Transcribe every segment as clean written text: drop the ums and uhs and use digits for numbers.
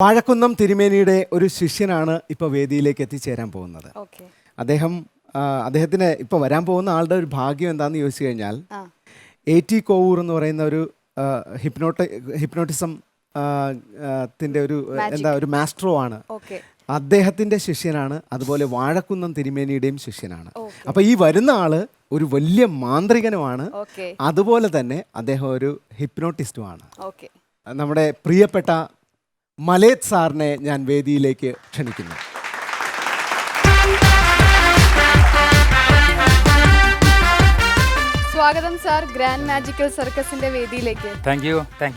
വാഴക്കുന്നം തിരുമേനിയുടെ ഒരു ശിഷ്യനാണ് ഇപ്പോൾ വേദിയിലേക്ക് എത്തിച്ചേരാൻ പോകുന്നത്. അദ്ദേഹത്തിന് ഇപ്പോൾ വരാൻ പോകുന്ന ആളുടെ ഒരു ഭാഗ്യം എന്താണെന്ന് ചോദിച്ചു കഴിഞ്ഞാൽ A.T. കോവൂർ എന്ന് പറയുന്ന ഒരു ഹിപ്നോട്ടിസം ത്തിൻ്റെ ഒരു മാസ്റ്ററോ ആണ്. അദ്ദേഹത്തിൻ്റെ ശിഷ്യനാണ്, അതുപോലെ വാഴക്കുന്നം തിരുമേനിയുടെയും ശിഷ്യനാണ്. അപ്പോൾ ഈ വരുന്ന ആള് ഒരു വലിയ മാന്ത്രികനുമാണ്, അതുപോലെ തന്നെ അദ്ദേഹം ഒരു ഹിപ്നോട്ടിസ്റ്റുമാണ്. നമ്മുടെ പ്രിയപ്പെട്ട മലേത് സാറിനെ ഞാൻ വേദിയിലേക്ക് ക്ഷണിക്കുന്നു. സ്വാഗതം സാർ ഗ്രാൻഡ് മാജിക്കൽ സർക്കസിന്റെ വേദിയിലേക്ക്. Thank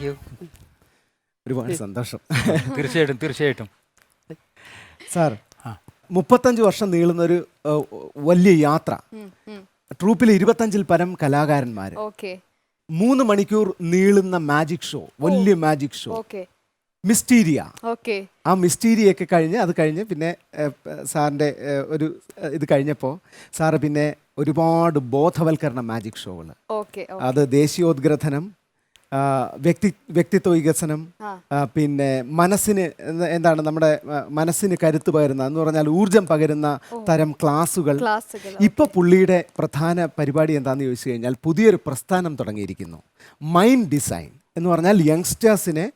you. ഒരുപാട് സന്തോഷം. തീർച്ചയായിട്ടും സാർ, 35 വർഷം നീളുന്നൊരു വലിയ യാത്ര, ട്രൂപ്പിൽ 25-ൽ പരം കലാകാരന്മാർ, 3 മണിക്കൂർ നീളുന്ന മാജിക് ഷോ, വലിയ മാജിക് ഷോ, മിസ്റ്റീരിയ. ആ മിസ്റ്റീരിയൊക്കെ അത് കഴിഞ്ഞ് പിന്നെ സാറിൻ്റെ ഒരു ഇത് കഴിഞ്ഞപ്പോൾ സാറ് പിന്നെ ഒരുപാട് ബോധവൽക്കരണ മാജിക് ഷോകൾ, അത് ദേശീയോദ്ഗ്രഥനം, വ്യക്തിത്വ വികസനം, പിന്നെ മനസ്സിന് നമ്മുടെ മനസ്സിന് കരുത്ത് പകരുന്ന എന്ന് പറഞ്ഞാൽ ഊർജം പകരുന്ന തരം ക്ലാസുകൾ. ഇപ്പോൾ പുള്ളിയുടെ പ്രധാന പരിപാടി എന്താണെന്ന് ചോദിച്ചു കഴിഞ്ഞാൽ പുതിയൊരു പ്രസ്ഥാനം തുടങ്ങിയിരിക്കുന്നു. മൈൻഡ് ഡിസൈൻ എന്ന് പറഞ്ഞാൽ യങ്സ്റ്റേഴ്സിനെ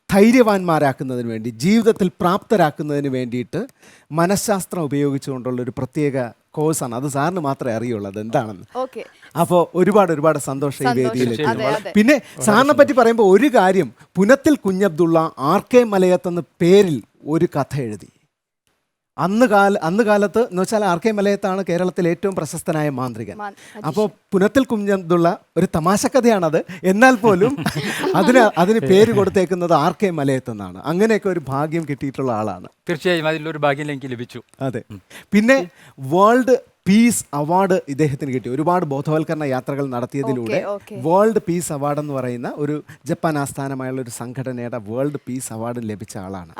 ധൈര്യവാന്മാരാക്കുന്നതിന് വേണ്ടി, ജീവിതത്തിൽ പ്രാപ്തരാക്കുന്നതിന് വേണ്ടിയിട്ട് മനഃശാസ്ത്രം ഉപയോഗിച്ചുകൊണ്ടുള്ള ഒരു പ്രത്യേക കോഴ്സാണ്. അത് സാറിന് മാത്രമേ അറിയുള്ളൂ അത് എന്താണെന്ന്. അപ്പോൾ ഒരുപാട് സന്തോഷം ഈ വേദിയിൽ. പിന്നെ സാറിനെ പറ്റി പറയുമ്പോൾ ഒരു കാര്യം, പുനത്തിൽ കുഞ്ഞബ്ദുള്ള R.K. മലയത്ത് എന്ന പേരിൽ ഒരു കഥ എഴുതി. അന്ന് കാലത്ത് എന്ന് വെച്ചാൽ R.K. മലയത്താണ് കേരളത്തിലെ ഏറ്റവും പ്രശസ്തനായ മാന്ത്രികൻ. അപ്പോൾ പുനത്തിൽ കുഞ്ഞബ്ദുള്ള ഒരു തമാശക്കഥയാണത്, എന്നാൽ പോലും അതിന് പേര് കൊടുത്തേക്കുന്നത് R.K. മലയത്ത് എന്നാണ്. അങ്ങനെയൊക്കെ ഒരു ഭാഗ്യം കിട്ടിയിട്ടുള്ള ആളാണ്. തീർച്ചയായും അതിലൊരു ഭാഗ്യം എനിക്ക് ലഭിച്ചു. അതെ. പിന്നെ വേൾഡ് പീസ് അവാർഡ് ഇദ്ദേഹത്തിന് കിട്ടി. ഒരുപാട് ബോധവൽക്കരണ യാത്രകൾ നടത്തിയതിലൂടെ വേൾഡ് പീസ് അവാർഡ് എന്ന് പറയുന്ന ഒരു ജപ്പാൻ ആസ്ഥാനമായുള്ള ഒരു സംഘടനയുടെ വേൾഡ് പീസ് അവാർഡ് ലഭിച്ച ആളാണ്.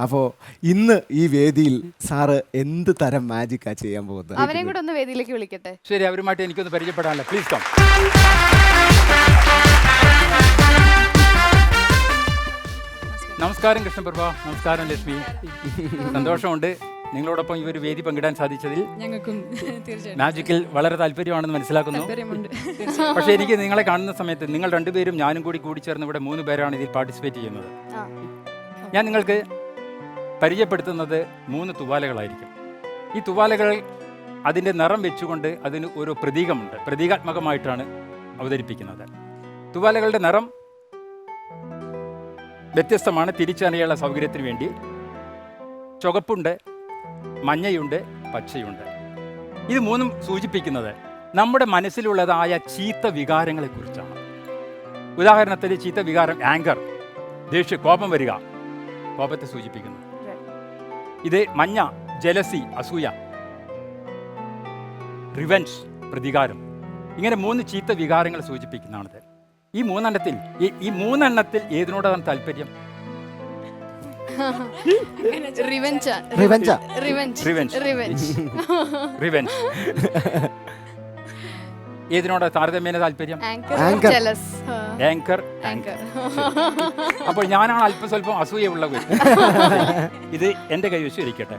അപ്പോൾ ഇന്ന് ഈ വേദിയിൽ സാറ് എന്ത് തരം മാജിക്കാ ചെയ്യാൻ പോകുന്നത്? അവരെ കൂടെ ഒന്ന് വേദിയിലേക്ക് വിളിക്കട്ടെ. ശരി, അവരുമായിട്ട് എനിക്കൊന്ന് പരിചയപ്പെടാനല്ലോ. Please come. നമസ്കാരം കൃഷ്ണപ്രഭ. നമസ്കാരം ലക്ഷ്മി. സന്തോഷമുണ്ട് നിങ്ങളോടൊപ്പം ഈ ഒരു വേദി പങ്കിടാൻ സാധിച്ചതിൽ. മാജിക്കിൽ വളരെ താല്പര്യമാണെന്ന് മനസ്സിലാക്കുന്നു. പക്ഷേ എനിക്ക് നിങ്ങളെ കാണുന്ന സമയത്ത് നിങ്ങൾ രണ്ടുപേരും ഞാനും കൂടി ചേർന്ന് ഇവിടെ 3 പേരാണ് ഇതിൽ പാർട്ടിസിപ്പേറ്റ് ചെയ്യുന്നത്. ഞാൻ നിങ്ങൾക്ക് പരിചയപ്പെടുത്തുന്നത് 3 തുവാലകളായിരിക്കും. ഈ തുവാലകൾ അതിൻ്റെ നിറം വെച്ചുകൊണ്ട് അതിന് ഒരു പ്രതീകമുണ്ട്, പ്രതീകാത്മകമായിട്ടാണ് അവതരിപ്പിക്കുന്നത്. തുവാലകളുടെ നിറം വ്യത്യസ്തമാണ്, തിരിച്ചറിയാനുള്ള സൗകര്യത്തിന് വേണ്ടി. ചുവപ്പുണ്ട്, മഞ്ഞയുണ്ട്, പച്ചയുണ്ട്. ഇത് 3ഉം സൂചിപ്പിക്കുന്നത് നമ്മുടെ മനസ്സിലുള്ളതായ ചീത്ത വികാരങ്ങളെക്കുറിച്ചാണ്. ഉദാഹരണത്തിന് ചീത്ത വികാരം ആങ്കർ, ദേഷ്യം, കോപം വരിക, കോപത്തെ സൂചിപ്പിക്കുന്നു. ഇത് മഞ്ഞ ജലസി, അസൂയ, റിവെഞ്ച്, പ്രതികാരം. ഇങ്ങനെ 3 ചീത്ത വികാരങ്ങൾ സൂചിപ്പിക്കുന്നതാണിത്. ഈ 3 ഏതിനോടാണ് താല്പര്യം? ഏതിനോട് താരതമ്യേന താല്പര്യം? ആങ്കർ. അപ്പോൾ ഞാനാണ് അല്പം സ്വല്പം അസൂയുള്ളത്. ഇത് എൻ്റെ കൈവശം ഇരിക്കട്ടെ.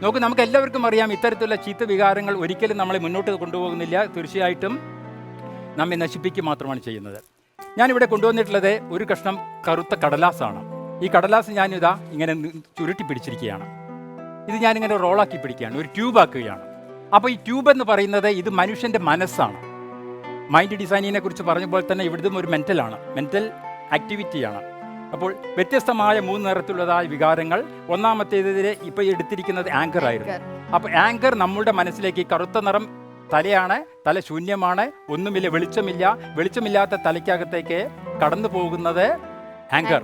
നോക്കൂ, നമുക്ക് എല്ലാവർക്കും അറിയാം ഇത്തരത്തിലുള്ള ചീത്ത വികാരങ്ങൾ ഒരിക്കലും നമ്മളെ മുന്നോട്ട് കൊണ്ടുപോകുന്നില്ല, തീർച്ചയായിട്ടും നമ്മെ നശിപ്പിക്കുക മാത്രമാണ് ചെയ്യുന്നത്. ഞാനിവിടെ കൊണ്ടുവന്നിട്ടുള്ളത് ഒരു കഷ്ണം കറുത്ത കടലാസാണ്. ഈ കടലാസ് ഞാനിതാ ഇങ്ങനെ ചുരുട്ടി പിടിച്ചിരിക്കുകയാണ്. ഇത് ഞാനിങ്ങനെ റോളാക്കി പിടിക്കുകയാണ്, ഒരു ട്യൂബാക്കുകയാണ്. അപ്പോൾ ഈ ട്യൂബ് എന്ന് പറയുന്നത് ഇത് മനുഷ്യൻ്റെ മനസ്സാണ്. മൈൻഡ് ഡിസൈനിനെ കുറിച്ച് പറഞ്ഞപ്പോൾ തന്നെ ഇവിടുത്തെ ഒരു മെൻ്റൽ ആക്ടിവിറ്റിയാണ്. അപ്പോൾ വ്യത്യസ്തമായ 3 നിറത്തിലുള്ളതായ വികാരങ്ങൾ. ഒന്നാമത്തേതിൽ ഇപ്പോൾ എടുത്തിരിക്കുന്നത് ആങ്കർ ആയിരുന്നു. അപ്പോൾ ആങ്കർ നമ്മളുടെ മനസ്സിലേക്ക്, കറുത്ത നിറം തലയാണ്, തല ശൂന്യമാണ്, ഒന്നുമില്ല, വെളിച്ചമില്ലാത്ത തലയ്ക്കകത്തേക്ക് കടന്നു പോകുന്നത് ആങ്കർ.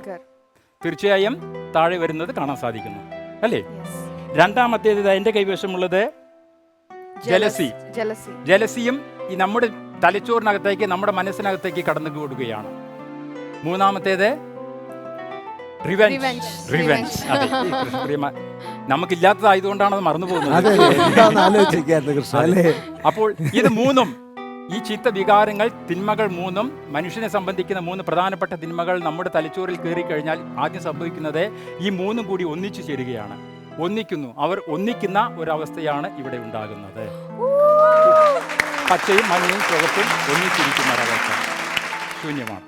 തീർച്ചയായും താഴെ വരുന്നത് കാണാൻ സാധിക്കുന്നു, അല്ലേ? രണ്ടാമത്തേത് എൻ്റെ കൈവശമുള്ളത് ജലസിയും ഈ നമ്മുടെ തലച്ചോറിനകത്തേക്ക്, നമ്മുടെ മനസ്സിനകത്തേക്ക് കടന്നു കൂടുകയാണ്. മൂന്നാമത്തേത് റിവെഞ്ച്. നമുക്കില്ലാത്തതായതുകൊണ്ടാണ് അത് മറന്നു പോകുന്നത്. അപ്പോൾ ഇത് 3ഉം ഈ ചീത്ത വികാരങ്ങൾ, തിന്മകൾ മൂന്നും, മനുഷ്യനെ സംബന്ധിക്കുന്ന 3 പ്രധാനപ്പെട്ട തിന്മകൾ നമ്മുടെ തലച്ചോറിൽ കയറി കഴിഞ്ഞാൽ ആദ്യം സംഭവിക്കുന്നത് ഈ 3 കൂടി ഒന്നിച്ചു ചേരുകയാണ്. അവർ ഒന്നിക്കുന്ന ഒരവസ്ഥയാണ് ഇവിടെ ഉണ്ടാകുന്നത്. പച്ചയും മഞ്ഞയും ചുവപ്പും ഒന്നിച്ചിരിക്കുന്ന ഒരവസ്ഥ ശൂന്യമാണ്.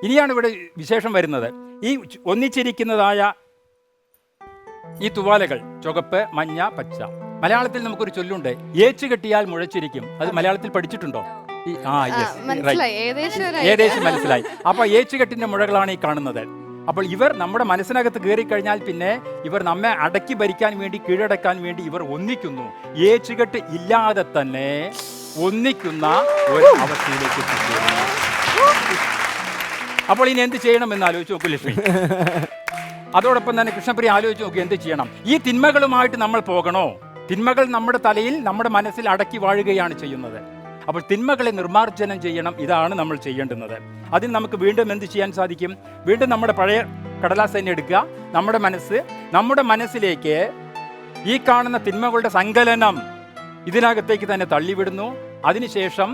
ഇനിയാണ് ഇവിടെ വിശേഷം വരുന്നത്. ഈ ഒന്നിച്ചിരിക്കുന്നതായ ഈ തുവാലകൾ, ചുവപ്പ്, മഞ്ഞ, പച്ച, മലയാളത്തിൽ നമുക്കൊരു ചൊല്ലുണ്ട്, ഏച്ചു കെട്ടിയാൽ മുഴച്ചിരിക്കും. അത് മലയാളത്തിൽ പഠിച്ചിട്ടുണ്ടോ? ഏകദേശം മനസ്സിലായി. അപ്പൊ ഏച്ചുകെട്ടിന്റെ മുഴകളാണ് ഈ കാണുന്നത്. അപ്പോൾ ഇവർ നമ്മുടെ മനസ്സിനകത്ത് കയറിക്കഴിഞ്ഞാൽ പിന്നെ ഇവർ നമ്മെ അടക്കി ഭരിക്കാൻ വേണ്ടി, കീഴടക്കാൻ വേണ്ടി ഇവർ ഒന്നിക്കുന്നു. ഏച്ചുകെട്ട് ഇല്ലാതെ തന്നെ ഒന്നിക്കുന്ന ഒരു അവസ്ഥയിലേക്ക് എത്തിച്ചേരുന്നു. അപ്പോൾ ഇനി എന്ത് ചെയ്യണം എന്ന് ആലോചിച്ച് നോക്കൂ ലക്ഷ്മി. അതോടൊപ്പം തന്നെ കൃഷ്ണപ്രിയ ആലോചിച്ച് നോക്കി എന്ത് ചെയ്യണം. ഈ തിന്മകളുമായിട്ട് നമ്മൾ പോകണോ? തിന്മകൾ നമ്മുടെ തലയിൽ, നമ്മുടെ മനസ്സിൽ അടക്കി വാഴുകയാണ് ചെയ്യുന്നത്. അപ്പോൾ തിന്മകളെ നിർമ്മാർജ്ജനം ചെയ്യണം. ഇതാണ് നമ്മൾ ചെയ്യേണ്ടുന്നത്. അതിന് നമുക്ക് വീണ്ടും എന്ത് ചെയ്യാൻ സാധിക്കും? വീണ്ടും നമ്മുടെ പഴയ കടലാസ് തന്നെ എടുക്കുക. നമ്മുടെ മനസ്സിലേക്ക് ഈ കാണുന്ന തിന്മകളുടെ സങ്കലനം ഇതിനകത്തേക്ക് തന്നെ തള്ളിവിടുന്നു. അതിനുശേഷം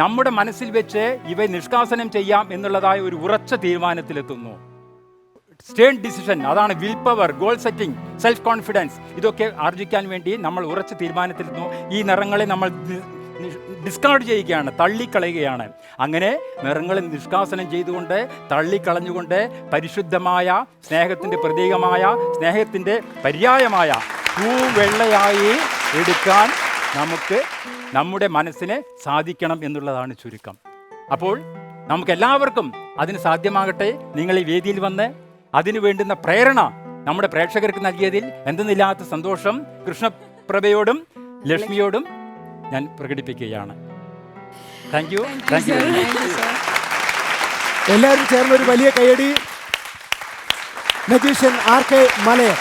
നമ്മുടെ മനസ്സിൽ വെച്ച് ഇവ നിഷ്കാസനം ചെയ്യാം എന്നുള്ളതായ ഒരു ഉറച്ച തീരുമാനത്തിലെത്തുന്നു. സ്റ്റേൺ ഡിസിഷൻ, അതാണ് will power, goal setting, self confidence. ഇതൊക്കെ ആർജിക്കാൻ വേണ്ടി നമ്മൾ ഉറച്ച തീരുമാനത്തിലെത്തുന്നു. ഈ നിറങ്ങളെ നമ്മൾ ഡിസ്കാർഡ് ചെയ്യുകയാണ്, തള്ളിക്കളയുകയാണ്. അങ്ങനെ നിറങ്ങളെ നിഷ്കാസനം ചെയ്തുകൊണ്ട്, തള്ളിക്കളഞ്ഞുകൊണ്ട് പരിശുദ്ധമായ സ്നേഹത്തിൻ്റെ പ്രതീകമായ, സ്നേഹത്തിൻ്റെ പര്യായമായ വെള്ളയായി എടുക്കാൻ നമുക്ക് നമ്മുടെ മനസ്സിന് സാധിക്കണം എന്നുള്ളതാണ് ചുരുക്കം. അപ്പോൾ നമുക്കെല്ലാവർക്കും അതിന് സാധ്യമാകട്ടെ. നിങ്ങൾ ഈ വേദിയിൽ വന്ന് അതിനു വേണ്ടുന്ന പ്രേരണ നമ്മുടെ പ്രേക്ഷകർക്ക് നൽകിയതിൽ എന്തെന്നില്ലാത്ത സന്തോഷം കൃഷ്ണപ്രഭയോടും ലക്ഷ്മിയോടും ഞാൻ പ്രകടിപ്പിക്കുകയാണ്. Thank you. എല്ലാവരും ചേർന്ന് ഒരു വലിയ കൈയടി. Magician R K മലയൻ.